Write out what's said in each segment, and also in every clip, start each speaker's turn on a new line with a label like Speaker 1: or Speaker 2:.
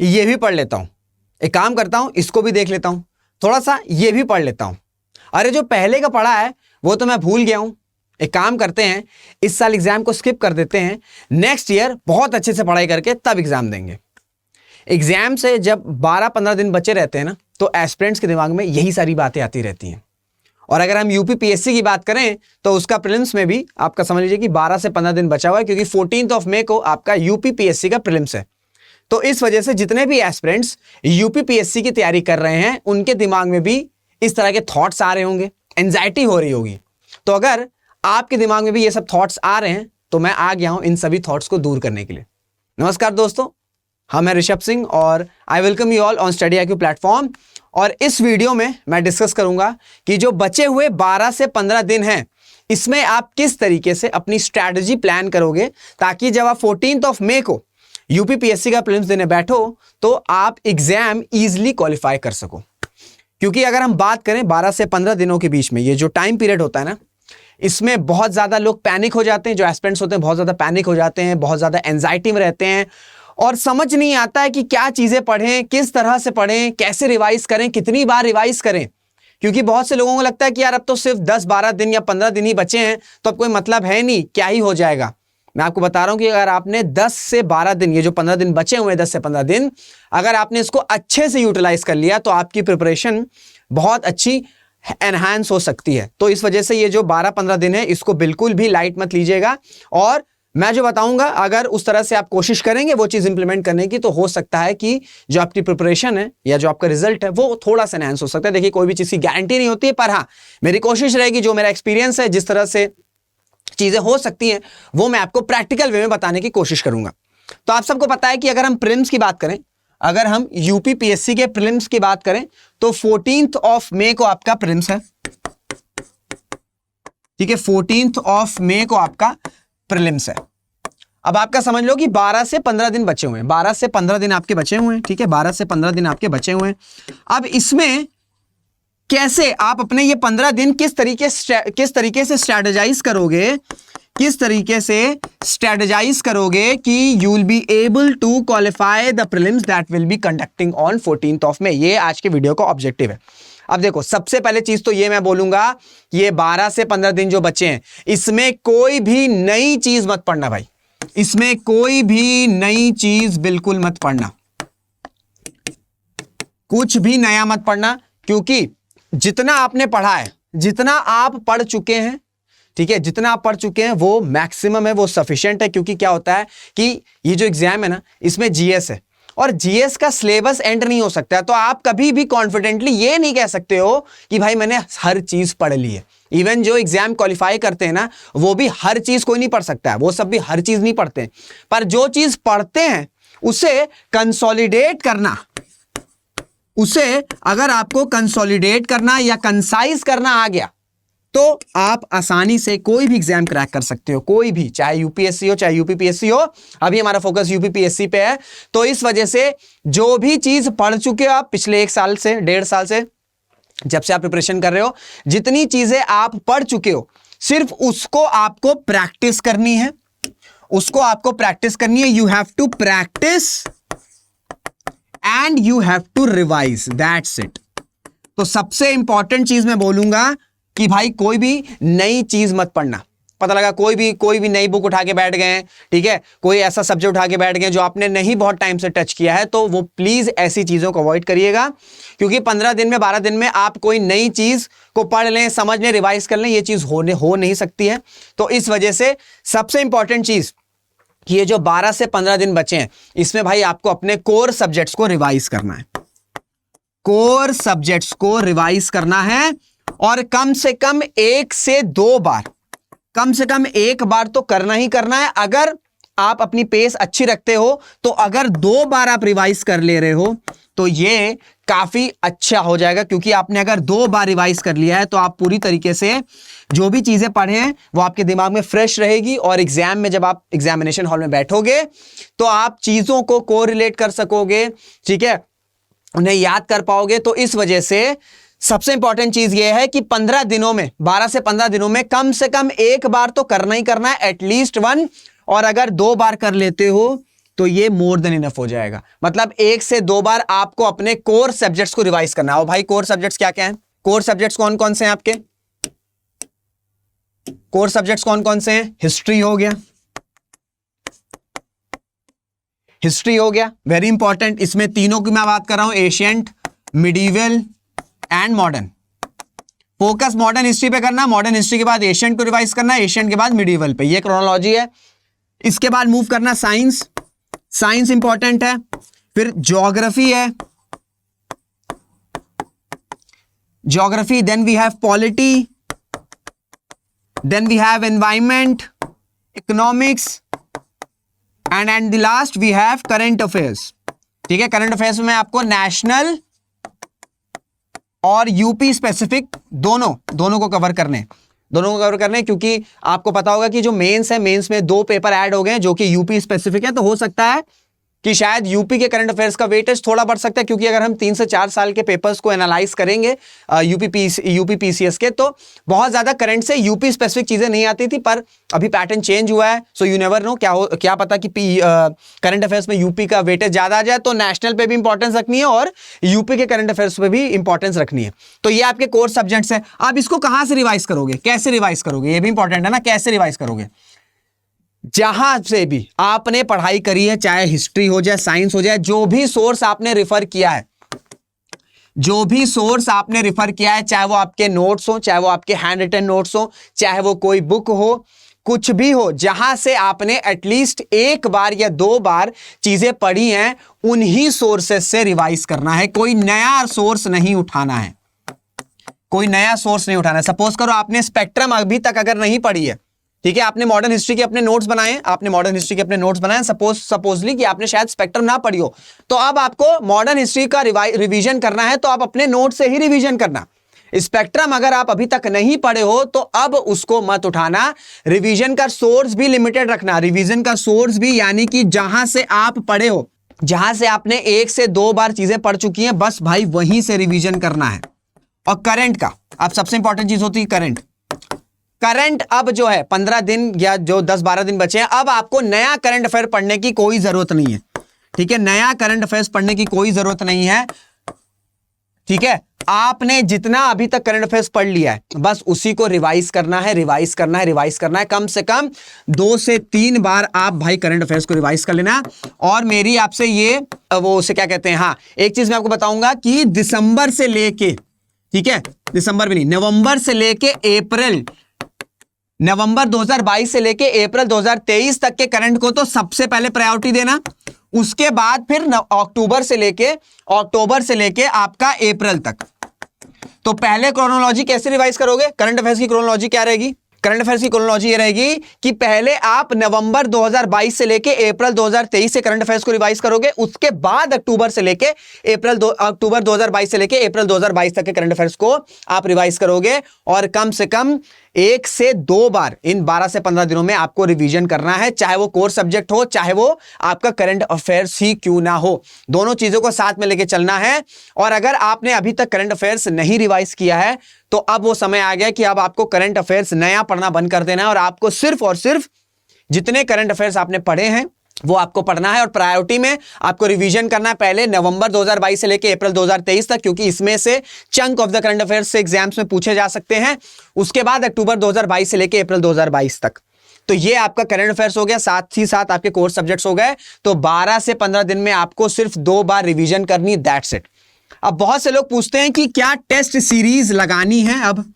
Speaker 1: ये भी पढ़ लेता हूं, एक काम करता हूं इसको भी देख लेता हूं, थोड़ा सा ये भी पढ़ लेता हूं, अरे जो पहले का पढ़ा है वो तो मैं भूल गया हूं, एक काम करते हैं इस साल एग्जाम को स्किप कर देते हैं, नेक्स्ट ईयर बहुत अच्छे से पढ़ाई करके तब एग्जाम देंगे। एग्जाम से जब 12-15 दिन बचे रहते हैं ना, तो एस्पिरेंट्स के दिमाग में यही सारी बातें आती रहती हैं। और अगर हम यूपीपीएससी की बात करें तो उसका प्रीलिम्स में भी आपका समझ लीजिए कि 12 से 15 दिन बचा हुआ है, क्योंकि 14 मई को आपका यूपीपीएससी का प्रीलिम्स है। तो इस वजह से जितने भी एस्पिरेंट्स यूपीपीएससी की तैयारी कर रहे हैं उनके दिमाग में भी इस तरह के थॉट्स आ रहे होंगे, एंजाइटी हो रही होगी। तो अगर आपके दिमाग में भी ये सब थॉट्स आ रहे हैं तो मैं आ गया हूं इन सभी थॉट्स को दूर करने के लिए। नमस्कार दोस्तों, हम हैं ऋषभ सिंह और I welcome you all on study IQ platform. और इस वीडियो में मैं डिस्कस करूंगा कि जो बचे हुए 12 से 15 दिन हैं इसमें आप किस तरीके से अपनी स्ट्रैटेजी प्लान करोगे, ताकि जब आप 14 मई को यूपीपीएससी का प्रीलिम्स देने बैठो तो आप एग्जाम इजीली क्वालिफाई कर सको। क्योंकि अगर हम बात करें 12 से 15 दिनों के बीच में ये जो टाइम पीरियड होता है ना, इसमें बहुत ज्यादा लोग पैनिक हो जाते हैं, जो एस्पिरेंट्स होते हैं बहुत ज्यादा पैनिक हो जाते हैं, बहुत ज्यादा एंजाइटी में रहते हैं और समझ नहीं आता है कि क्या चीजें पढ़ें, किस तरह से पढ़ें, कैसे रिवाइज करें, कितनी बार रिवाइज करें। क्योंकि बहुत से लोगों को लगता है कि यार अब तो सिर्फ 10-12 दिन या 15 दिन ही बचे हैं तो अब कोई मतलब है नहीं, क्या ही हो जाएगा। मैं आपको बता रहा हूं कि अगर आपने 10 से 12 दिन, ये जो 15 दिन बचे हुए हैं 10 से 15 दिन, अगर आपने इसको अच्छे से यूटिलाइज कर लिया तो आपकी प्रिपरेशन बहुत अच्छी एनहांस हो सकती है। तो इस वजह से ये जो 12-15 दिन है इसको बिल्कुल भी लाइट मत लीजिएगा। और मैं जो बताऊंगा अगर उस तरह से आप कोशिश करेंगे वो चीज इंप्लीमेंट करने की, तो हो सकता है कि जो आपकी प्रिपरेशन है या जो आपका रिजल्ट है वो थोड़ा सा एनहांस हो सकता है। देखिए कोई भी चीज की गारंटी नहीं होती है, पर हाँ मेरी कोशिश रहेगी, जो मेरा एक्सपीरियंस है, जिस तरह से चीजें हो सकती हैं वो मैं आपको प्रैक्टिकल वे में बताने की कोशिश करूंगा। तो आप सबको पता है कि अगर हम प्रीलिम्स की बात करें, अगर हम यूपीपीएससी के प्रीलिम्स की बात करें तो 14 मई को आपका प्रीलिम्स है, ठीक है, 14 मई को आपका प्रीलिम्स है। अब आपका समझ लो कि 12 से 15 दिन बचे हुए हैं, 12 से 15 दिन आपके बचे हुए हैं, ठीक है, 12 से 15 दिन आपके बचे हुए हैं। अब इसमें कैसे आप अपने ये 15 दिन किस तरीके से स्ट्रेटेजाइज करोगे, किस तरीके से स्ट्रेटेजाइज करोगे कि you will be able to qualify the prelims that will be conducting on 14 May. ये आज के वीडियो का ऑब्जेक्टिव है। अब देखो, सबसे पहले चीज तो ये मैं बोलूंगा, ये 12 से 15 दिन जो बचे हैं इसमें कोई भी नई चीज मत पढ़ना भाई, इसमें कोई भी नई चीज बिल्कुल मत पढ़ना, कुछ भी नया मत पढ़ना। क्योंकि जितना आपने पढ़ा है, जितना आप पढ़ चुके हैं, ठीक है, जितना आप पढ़ चुके हैं वो मैक्सिमम है, वो सफिशिएंट है। क्योंकि क्या होता है कि ये जो एग्जाम है ना इसमें जीएस है और जीएस का सिलेबस एंड नहीं हो सकता है। तो आप कभी भी कॉन्फिडेंटली ये नहीं कह सकते हो कि भाई मैंने हर चीज पढ़ ली है। इवन जो एग्जाम क्वालिफाई करते हैं ना वो भी हर चीज कोई नहीं पढ़ सकता है, वो सब भी हर चीज नहीं पढ़ते, पर जो चीज पढ़ते हैं उसे कंसोलिडेट करना, उसे अगर आपको कंसोलिडेट करना या कंसाइज करना आ गया तो आप आसानी से कोई भी एग्जाम क्रैक कर सकते हो, कोई भी, चाहे यूपीएससी हो चाहे यूपीपीएससी हो। अभी हमारा फोकस यूपीपीएससी पे है, तो इस वजह से जो भी चीज पढ़ चुके हो आप पिछले 1 साल से, 1.5 साल से, जब से आप प्रिपरेशन कर रहे हो, जितनी चीजें आप पढ़ चुके हो सिर्फ उसको आपको प्रैक्टिस करनी है, उसको आपको प्रैक्टिस करनी है। You have to practice and you have to revise, that's it. तो सबसे इंपॉर्टेंट चीज मैं बोलूंगा कि भाई कोई भी नई चीज मत पढ़ना। पता लगा कोई भी नई बुक उठा के बैठ गए, ठीक है, कोई ऐसा सब्जेक्ट उठा के बैठ गए जो आपने नहीं बहुत टाइम से टच किया है, तो वो प्लीज ऐसी चीजों को अवॉइड करिएगा। क्योंकि 15 दिन में, 12 दिन में आप कोई नई चीज को पढ़ लें, समझ लें, रिवाइज कर लें, ये चीज हो नहीं सकती है। तो इस वजह से सबसे इंपॉर्टेंट चीज कि ये जो 12 से 15 दिन बचे हैं इसमें भाई आपको अपने कोर सब्जेक्ट्स को रिवाइज करना है, कोर सब्जेक्ट्स को रिवाइज करना है। और कम से कम 1 से 2 बार, कम से कम 1 बार तो करना ही करना है। अगर आप अपनी पेस अच्छी रखते हो तो अगर 2 बार आप रिवाइज कर ले रहे हो तो ये काफी अच्छा हो जाएगा। क्योंकि आपने अगर 2 बार रिवाइज कर लिया है तो आप पूरी तरीके से जो भी चीजें पढ़े हैं वो आपके दिमाग में फ्रेश रहेगी और एग्जाम में जब आप एग्जामिनेशन हॉल में बैठोगे तो आप चीजों को कोरिलेट कर सकोगे, ठीक है, उन्हें याद कर पाओगे। तो इस वजह से सबसे इंपॉर्टेंट चीज यह है कि 15 दिनों में, 12 से 15 दिनों में कम से कम 1 बार तो करना ही करना है, एटलीस्ट 1। और अगर 2 बार कर लेते हो तो ये मोर देन इनफ हो जाएगा। मतलब 1 से 2 बार आपको अपने कोर सब्जेक्ट्स को रिवाइज करना है। और भाई कोर सब्जेक्ट्स क्या क्या हैं? कोर सब्जेक्ट्स कौन कौन से हैं आपके? कोर सब्जेक्ट्स कौन कौन से हैं? हिस्ट्री हो गया, हिस्ट्री हो गया, वेरी इंपॉर्टेंट। इसमें तीनों की मैं बात कर रहा हूं, ancient, medieval and modern. Focus modern history पे करना, मॉडर्न हिस्ट्री के बाद एशियंट को रिवाइज करना, एशियंट के बाद मिडीवल पे, ये क्रोनोलॉजी है। इसके बाद मूव करना साइंस, साइंस इंपॉर्टेंट है। फिर ज्योग्राफी है, geography, then we have polity, then we have environment, economics and the last we have current affairs. ठीक है, करंट अफेयर्स में आपको नेशनल और यूपी स्पेसिफिक दोनों को कवर करने, क्योंकि आपको पता होगा कि जो मेंस है, मेंस में 2 पेपर ऐड हो गए हैं जो कि यूपी स्पेसिफिक है। तो हो सकता है कि शायद यूपी के करंट अफेयर्स का वेटेज थोड़ा बढ़ सकता है, क्योंकि अगर हम 3 से 4 साल के पेपर्स को एनालाइज करेंगे यूपी पीसीएस के, तो बहुत ज्यादा करंट से यूपी स्पेसिफिक चीजें नहीं आती थी, पर अभी पैटर्न चेंज हुआ है। सो यू नेवर नो, क्या पता कि करंट अफेयर्स में यूपी का वेटेज ज्यादा आ जाए, तो नेशनल पे भी इंपॉर्टेंस रखनी है और यूपी के करंट अफेयर्स पे भी इंपॉर्टेंस रखनी है। तो ये आपके कोर सब्जेक्ट्स है। आप इसको कहां से रिवाइज करोगे, कैसे रिवाइज करोगे, ये भी इंपॉर्टेंट है ना, कैसे रिवाइज करोगे? जहां से भी आपने पढ़ाई करी है, चाहे हिस्ट्री हो जाए, साइंस हो जाए, जो भी सोर्स आपने रेफर किया है, जो भी सोर्स आपने रेफर किया है, चाहे वो आपके नोट्स हो, चाहे वो आपके हैंड रिटन नोट्स हो, चाहे वो कोई बुक हो, कुछ भी हो, जहां से आपने एटलीस्ट 1 बार या 2 बार चीजें पढ़ी हैं, उन्हीं सोर्सेस से रिवाइज करना है। कोई नया सोर्स नहीं उठाना है, कोई नया सोर्स नहीं उठाना है। सपोज करो आपने स्पेक्ट्रम अभी तक अगर नहीं पढ़ी है, ठीक है, आपने मॉडर्न हिस्ट्री के अपने नोट्स बनाए, सपोजली कि आपने शायद स्पेक्ट्रम ना पढ़ी हो, तो अब आपको मॉडर्न हिस्ट्री का रिवीजन करना है, तो आप अपने नोट से ही रिवीजन करना। स्पेक्ट्रम अगर आप अभी तक नहीं पढ़े हो तो अब उसको मत उठाना। रिवीजन का सोर्स भी लिमिटेड रखना, रिवीजन का सोर्स भी, यानी कि जहां से आप पढ़े हो, जहां से आपने 1 से 2 बार चीजें पढ़ चुकी हैं, बस भाई वहीं से रिवीजन करना है। और करंट का अब सबसे इंपॉर्टेंट चीज होती है करंट। अब जो है 15 दिन या जो 10-12 दिन बचे हैं, अब आपको नया करंट अफेयर पढ़ने की कोई जरूरत नहीं है। ठीक है, नया करंट अफेयर्स पढ़ने की कोई जरूरत नहीं है। ठीक है, आपने जितना अभी तक करंट अफेयर्स पढ़ लिया है, बस उसी को रिवाइज करना है। कम से कम 2 से 3 बार आप भाई करंट अफेयर्स को रिवाइज कर लेना। और मेरी आपसे ये वो उसे क्या कहते हैं, हाँ, एक चीज मैं आपको बताऊंगा कि दिसंबर से लेके, ठीक है, दिसंबर भी नहीं, नवंबर से लेके अप्रैल, नवंबर 2022 से लेके अप्रैल 2023 तक के करंट को तो सबसे पहले प्रायोरिटी देना। उसके बाद फिर अक्टूबर से लेके आपका अप्रैल तक। तो पहले क्रोनोलॉजी कैसे रिवाइज करोगे? करंट अफेयर्स की क्रोनोलॉजी क्या रहेगी? करंट अफेयर्स की क्रोनोलॉजी ये रहेगी कि पहले आप नवंबर 2022 से लेके अप्रैल 2023 से करंट अफेयर्स को रिवाइज करोगे। उसके बाद अक्टूबर 2022 से लेके अप्रैल 2022 तक के करंट अफेयर्स को आप रिवाइज करोगे। और कम से कम 1 से 2 बार इन 12 से 15 दिनों में आपको रिवीजन करना है, चाहे वो कोर सब्जेक्ट हो, चाहे वो आपका करंट अफेयर्स ही क्यों ना हो। दोनों चीजों को साथ में लेके चलना है। और अगर आपने अभी तक करंट अफेयर्स नहीं रिवाइज किया है, तो अब वो समय आ गया कि अब आपको करंट अफेयर्स नया पढ़ना बंद कर देना है और आपको सिर्फ और सिर्फ जितने करंट अफेयर्स आपने पढ़े हैं वो आपको पढ़ना है। और प्रायोरिटी में आपको रिवीजन करना है पहले नवंबर 2022 से लेकर अप्रैल 2023 तक, क्योंकि इसमें से chunk of the current affairs से एग्जाम्स में पूछे जा सकते हैं। उसके बाद अक्टूबर 2022 से लेकर अप्रैल 2022 तक। तो ये आपका करंट अफेयर्स हो गया, साथ ही साथ आपके कोर्स सब्जेक्ट्स हो गए। तो 12 से 15 दिन में आपको सिर्फ 2 बार रिवीजन करनी, दैट्स इट। अब बहुत से लोग पूछते हैं कि क्या टेस्ट सीरीज लगानी है। अब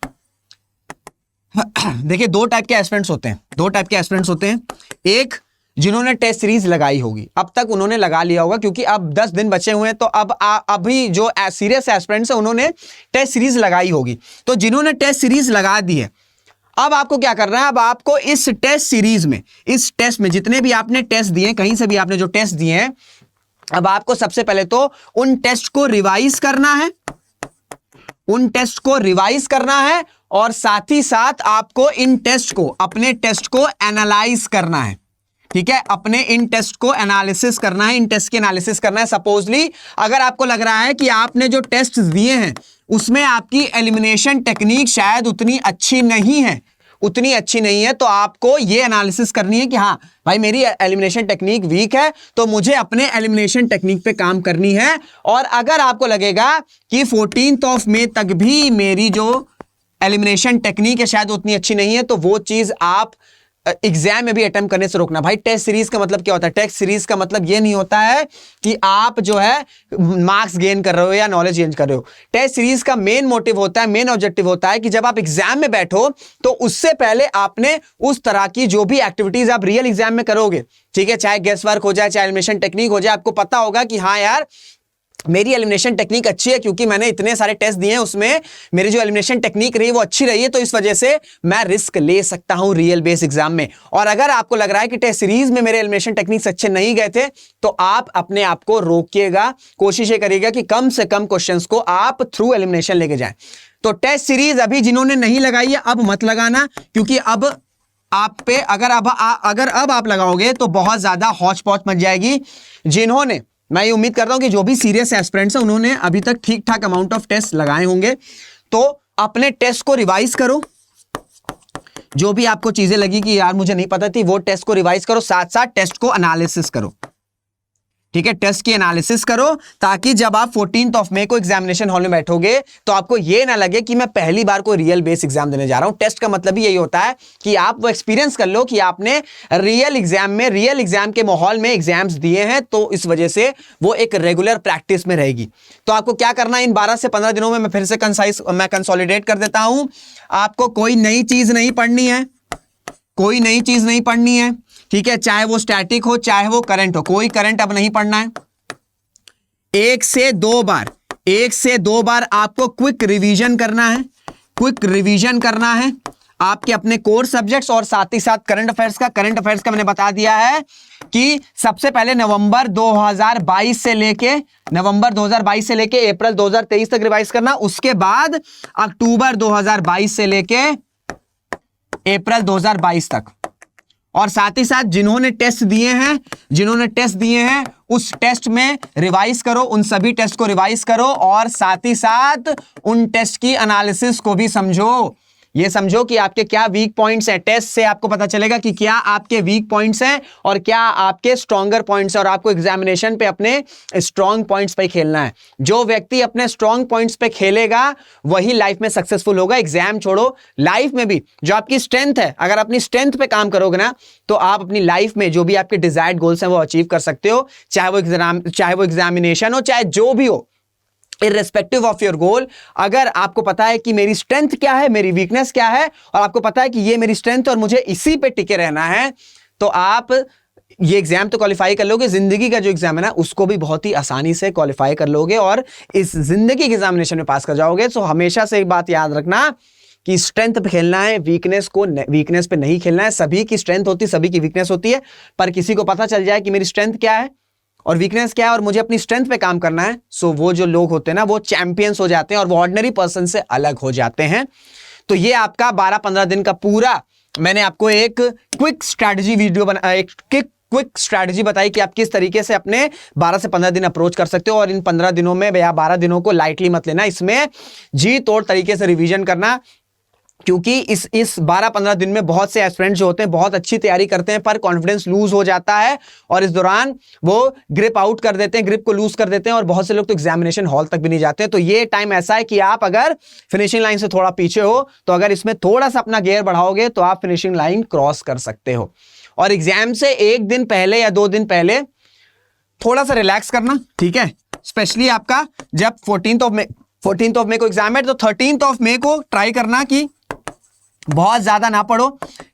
Speaker 1: देखिए, 2 टाइप के एस्पिरेंट्स होते हैं। एक, जिन्होंने टेस्ट सीरीज लगाई होगी, अब तक उन्होंने लगा लिया होगा, क्योंकि अब 10 दिन बचे हुए हैं, तो अब अभी जो सीरियस एस्पिरेंट्स है उन्होंने टेस्ट सीरीज लगाई होगी। तो जिन्होंने टेस्ट सीरीज लगा दी है, अब आपको क्या करना है? अब आपको इस टेस्ट सीरीज में, इस टेस्ट में जितने भी आपने टेस्ट दिए, कहीं से भी आपने जो टेस्ट दिए हैं, अब आपको सबसे पहले तो उन टेस्ट को रिवाइज करना है, और साथ ही साथ आपको इन टेस्ट को, अपने टेस्ट को एनालाइज करना है। ठीक है, अपने इन टेस्ट को एनालिसिस करना है, इन टेस्ट की एनालिसिस करना है। सपोजली अगर आपको लग रहा है कि आपने जो टेस्ट दिए हैं उसमें आपकी एलिमिनेशन टेक्निक शायद उतनी अच्छी नहीं है, उतनी अच्छी नहीं है, तो आपको ये एनालिसिस करनी है कि हाँ भाई मेरी एलिमिनेशन टेक्निक वीक है, तो मुझे अपने एलिमिनेशन टेक्निक पे काम करनी है। और अगर आपको लगेगा कि 14th ऑफ मई तक भी मेरी जो एलिमिनेशन टेक्निक है शायद उतनी अच्छी नहीं है, तो वो चीज आप एग्जाम में भी अटेम्प्ट करने से रोकना। भाई टेस्ट सीरीज का मतलब क्या होता है? टेस्ट सीरीज का मतलब ये नहीं होता है कि आप जो है मार्क्स गेन कर रहे हो या नॉलेज गेन कर रहे हो। टेस्ट सीरीज का मेन मोटिव होता है, मेन ऑब्जेक्टिव होता है कि जब आप एग्जाम में बैठो तो उससे पहले आपने उस तरह की जो भी एक्टिविटीज आप रियल एग्जाम में करोगे, ठीक है, चाहे गेस वर्क हो जाए, चाहे एलिमिनेशन टेक्निक हो जाए, आपको पता होगा कि हाँ यार मेरी एलिमिनेशन टेक्निक अच्छी है क्योंकि मैंने इतने सारे टेस्ट दिए हैं, उसमें मेरी जो एलिमिनेशन टेक्निक रही वो अच्छी रही है, तो इस वजह से मैं रिस्क ले सकता हूं रियल बेस एग्जाम में। और अगर आपको लग रहा है कि टेस्ट सीरीज में मेरे एलिमिनेशन टेक्निक्स अच्छे नहीं गए थे, तो आप अपने आप को रोकिएगा, कोशिश ये करिएगा कि कम से कम क्वेश्चंस को आप थ्रू एलिमिनेशन लेके जाएं। तो टेस्ट सीरीज अभी जिन्होंने नहीं लगाई है अब मत लगाना, क्योंकि अब आप पे अगर अब आप लगाओगे तो बहुत ज्यादा हौच पौच मच जाएगी। जिन्होंने, मैं ये उम्मीद करता हूं कि जो भी सीरियस एस्पिरेंट्स हैं उन्होंने अभी तक ठीक ठाक अमाउंट ऑफ टेस्ट लगाए होंगे, तो अपने टेस्ट को रिवाइज करो। जो भी आपको चीजें लगी कि यार मुझे नहीं पता थी, वो टेस्ट को रिवाइज करो, साथ साथ टेस्ट को एनालिसिस करो, ठीक है, टेस्ट की एनालिसिस करो, ताकि जब आप 14th ऑफ मई को एग्जामिनेशन हॉल में बैठोगे तो आपको ये ना लगे कि मैं पहली बार कोई रियल बेस एग्जाम देने जा रहा हूं। टेस्ट का मतलब ही यही होता है कि आप वो एक्सपीरियंस कर लो कि आपने रियल एग्जाम में, रियल एग्जाम के माहौल में एग्जाम्स दिए हैं, तो इस वजह से वो एक रेगुलर प्रैक्टिस में रहेगी। तो आपको क्या करना है इन 12 से 15 दिनों में, मैं फिर से कंसोलिडेट कर देता हूं। आपको कोई नई चीज नहीं पढ़नी है, कोई नई चीज नहीं पढ़नी है, ठीक है, चाहे वो स्टैटिक हो चाहे वो करंट हो, कोई करंट अब नहीं पढ़ना है। एक से दो बार आपको क्विक रिवीजन करना है, क्विक रिवीजन करना है आपके अपने कोर सब्जेक्ट्स और साथ ही साथ करंट अफेयर्स का। करंट अफेयर्स का मैंने बता दिया है कि सबसे पहले नवंबर 2022 से लेके अप्रैल 2023 तक रिवाइज करना, उसके बाद अक्टूबर 2022 से लेके अप्रैल 2022 तक। और साथ ही साथ जिन्होंने टेस्ट दिए हैं उस टेस्ट में रिवाइज करो, उन सभी टेस्ट को रिवाइज करो, और साथ ही साथ उन टेस्ट की एनालिसिस को भी समझो। ये समझो कि आपके क्या वीक पॉइंट्स हैं। टेस्ट से आपको पता चलेगा कि क्या आपके वीक पॉइंट्स हैं और क्या आपके स्ट्रॉन्गर पॉइंट्स हैं, और आपको एग्जामिनेशन पे अपने स्ट्रॉन्ग पॉइंट्स पे खेलना है। जो व्यक्ति अपने स्ट्रॉन्ग पॉइंट्स पे खेलेगा वही लाइफ में सक्सेसफुल होगा। एग्जाम छोड़ो, लाइफ में भी जो आपकी स्ट्रेंथ है, अगर अपनी स्ट्रेंथ पे काम करोगे ना, तो आप अपनी लाइफ में जो भी आपके डिजायर्ड गोल्स हैं वो अचीव कर सकते हो, चाहे वो एग्जामिनेशन हो, चाहे जो भी हो, इर्रेस्पेक्टिव ऑफ योर गोल। अगर आपको पता है कि मेरी स्ट्रेंथ क्या है, मेरी वीकनेस क्या है, और आपको पता है कि ये मेरी स्ट्रेंथ और मुझे इसी पे टिके रहना है, तो आप ये एग्जाम तो क्वालिफाई कर लोगे। जिंदगी का जो एग्जाम है ना, उसको भी बहुत ही आसानी से क्वालिफाई कर लोगे और इस जिंदगी के एग्जामिनेशन में पास कर जाओगे। तो हमेशा से एक बात याद रखना कि स्ट्रेंथ पे खेलना है, वीकनेस पे नहीं खेलना है। सभी की स्ट्रेंथ होती है, सभी की वीकनेस होती है, पर किसी को पता चल जाए कि मेरी स्ट्रेंथ क्या है और वीकनेस क्या है और मुझे अपनी स्ट्रेंथ पे काम करना है, सो वो जो लोग होते हैं ना, वो चैंपियंस हो जाते हैं और वो ऑर्डिनरी पर्सन से अलग हो जाते हैं। तो ये आपका 12-15 दिन का पूरा मैंने आपको एक quick strategy video quick strategy बताई कि आप किस तरीके से अपने 12 से 15 दिन अप्रोच कर सकते हो। और इन 15 दिनों में या 12 दिनों को लाइटली मत लेना, इसमें जी तोड़ तरीके से रिवीजन करना, क्योंकि इस 12-15 दिन में बहुत से एस्पिरेंट्स जो होते हैं बहुत अच्छी तैयारी करते हैं, पर कॉन्फिडेंस लूज हो जाता है और इस दौरान वो ग्रिप आउट कर देते हैं, ग्रिप को लूज कर देते हैं, और बहुत से लोग तो एग्जामिनेशन हॉल तक भी नहीं जाते हैं। तो ये टाइम ऐसा है कि आप अगर फिनिशिंग लाइन से थोड़ा पीछे हो, तो अगर इसमें थोड़ा सा अपना गियर बढ़ाओगे तो आप फिनिशिंग लाइन क्रॉस कर सकते हो। और एग्जाम से 1 दिन पहले या 2 दिन पहले थोड़ा सा रिलैक्स करना, ठीक है। स्पेशली आपका जब 14th ऑफ मई को एग्जाम है, तो 13th ऑफ मई को ट्राई करना कि बहुत ज्यादा ना पढ़ो,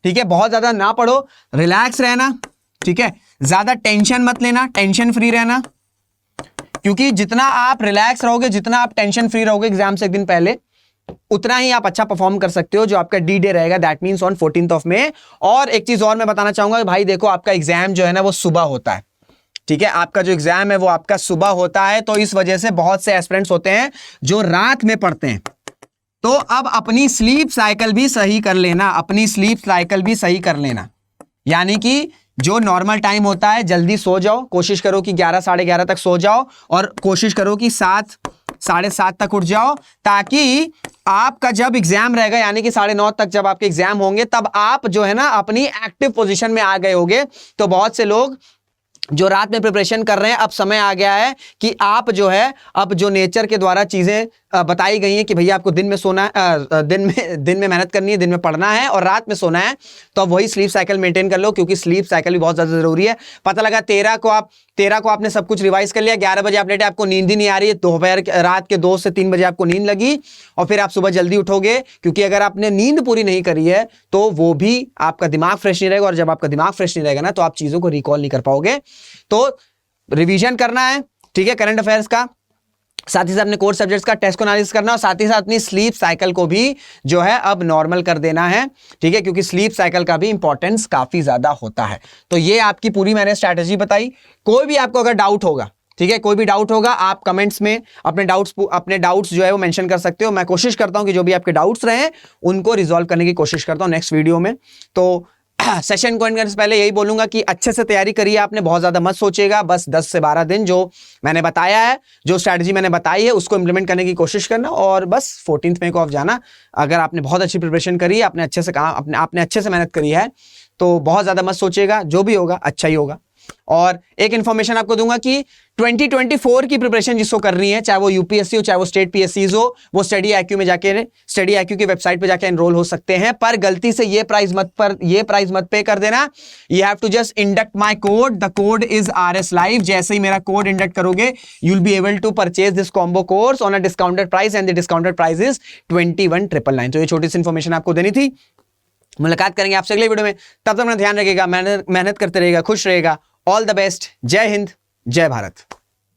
Speaker 1: ठीक है, बहुत ज्यादा ना पढ़ो, रिलैक्स रहना, ठीक है, ज्यादा टेंशन मत लेना, टेंशन फ्री रहना, क्योंकि जितना आप रिलैक्स रहोगे, जितना आप टेंशन फ्री रहोगे एग्जाम से 1 दिन पहले, उतना ही आप अच्छा परफॉर्म कर सकते हो जो आपका डी डे रहेगा, that means on 14th of May. और एक चीज और मैं बताना चाहूंगा, भाई देखो आपका एग्जाम जो है ना वो सुबह होता है, ठीक है, आपका जो एग्जाम है वो आपका सुबह होता है, तो इस वजह से बहुत से एस्पिरेंट्स होते हैं जो रात में पढ़ते हैं। तो अब अपनी स्लीप साइकिल भी सही कर लेना, यानी कि जो नॉर्मल टाइम होता है जल्दी सो जाओ, कोशिश करो कि 11 साढ़े 11 तक सो जाओ, और कोशिश करो कि 7 7:30 तक उठ जाओ, ताकि आपका जब एग्जाम रहेगा यानी कि 9:30 तक जब आपके एग्जाम होंगे, तब आप जो है ना अपनी एक्टिव पोजीशन में आ गए होगे। तो बहुत से लोग जो रात में प्रिपरेशन कर रहे हैं, अब समय आ गया है कि आप जो है, अब जो नेचर के द्वारा चीजें बताई गई हैं कि भैया आपको दिन में सोना है, दिन में मेहनत करनी है, दिन में पढ़ना है और रात में सोना है, तो अब वही स्लीप साइकिल मेंटेन कर लो, क्योंकि स्लीप साइकिल भी बहुत ज्यादा जरूरी है। पता लगा 13 को आपने सब कुछ रिवाइज कर लिया, 11 बजे आप लेटे, आपको नींद ही नहीं आ रही है, दोपहर रात के 2 से 3 बजे आपको नींद लगी और फिर आप सुबह जल्दी उठोगे, क्योंकि अगर आपने नींद पूरी नहीं करी है तो वो भी आपका दिमाग फ्रेश नहीं रहेगा, और जब आपका दिमाग फ्रेश नहीं रहेगा ना, तो आप चीजों को रिकॉल नहीं कर पाओगे। तो रिवीजन करना है, ठीक है, करंट अफेयर्स का, साथ ही साथ अपने कोर सब्जेक्ट्स का टेस्ट को एनालिसिस करना, और साथ ही साथ अपनी स्लीप साइकिल को भी जो है अब नॉर्मल कर देना है, ठीक है, क्योंकि स्लीप साइकिल का भी इंपॉर्टेंस काफी ज्यादा होता है। तो ये आपकी पूरी मैंने स्ट्रैटेजी बताई। कोई भी आपको अगर डाउट होगा, ठीक है, कोई भी डाउट होगा, आप कमेंट्स में अपने डाउट्स जो है वो मेंशन कर सकते हो। मैं कोशिश करता हूं कि जो भी आपके डाउट्स रहे उनको रिजॉल्व करने की कोशिश करता हूं नेक्स्ट वीडियो में। तो सेशन को एंड करने से पहले यही बोलूंगा कि अच्छे से तैयारी करिए, आपने बहुत ज्यादा मत सोचिएगा, बस 10 से 12 दिन जो मैंने बताया है, जो स्ट्रैटेजी मैंने बताई है, उसको इंप्लीमेंट करने की कोशिश करना, और बस 14 मई को ऑफ जाना। अगर आपने बहुत अच्छी प्रिपरेशन करी है, आपने अच्छे से काम, आपने अच्छे से मेहनत करी है, तो बहुत ज्यादा मत सोचिएगा, जो भी होगा अच्छा ही होगा। और एक इंफॉर्मेशन आपको दूंगा कि 2024 की प्रिपरेशन जिसको करनी है, चाहे वो यूपीएससी हो, चाहे वो स्टेट पीएससीज हो, वो स्टडी आईक्यू में जाके, स्टडी आईक्यू की वेबसाइट पे जाके एनरोल हो सकते हैं। पर गलती से ये प्राइस मत पे कर देना। You have to just induct my code, the code is RS Live। जैसे ही मेरा कोड इंडक्ट करोगे, you will be able to purchase this combo course on a discounted price, and the discounted price is 21,999। तो ये छोटी सी information आपको देनी थी। मुलाकात करेंगे आपसे अगले वीडियो में, तब तक अपना ध्यान रखिएगा, मेहनत करते रहिएगा, खुश रहेगा। All the best. जय हिंद, जय भारत।